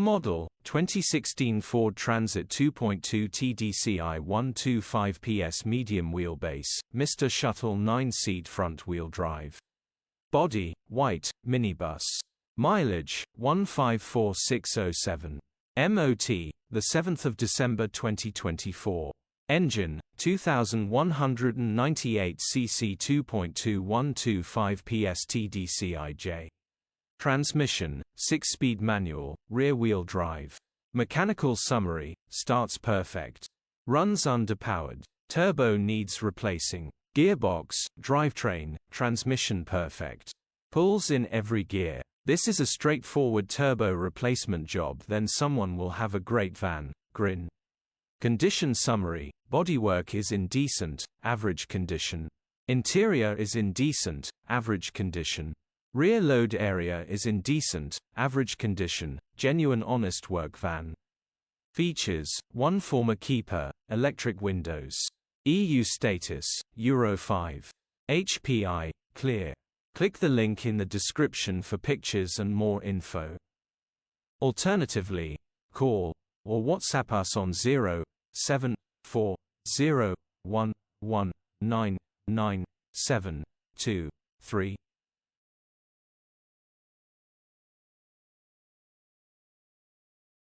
Model, 2016 Ford Transit 2.2 TDCI 125 PS medium wheelbase, MR Shuttle 9-seat front-wheel drive. Body, white, minibus. Mileage, 154,607. MOT, the 7th of December 2024. Engine, 2198 cc 2.2 125 PS TDCI-J. Transmission, 6-speed manual, rear-wheel drive. Mechanical summary, starts perfect. Runs underpowered. Turbo needs replacing. Gearbox, drivetrain, transmission perfect. Pulls in every gear. This is a straightforward turbo replacement job, then someone will have a great van. Grin. Condition summary, bodywork is in decent, average condition. Interior is in decent, average condition. Rear load area is in decent, average condition, genuine honest work van. Features, 1 former keeper, electric windows. EU status, Euro 5. HPI, clear. Click the link in the description for pictures and more info. Alternatively, call or WhatsApp us on 07401199723.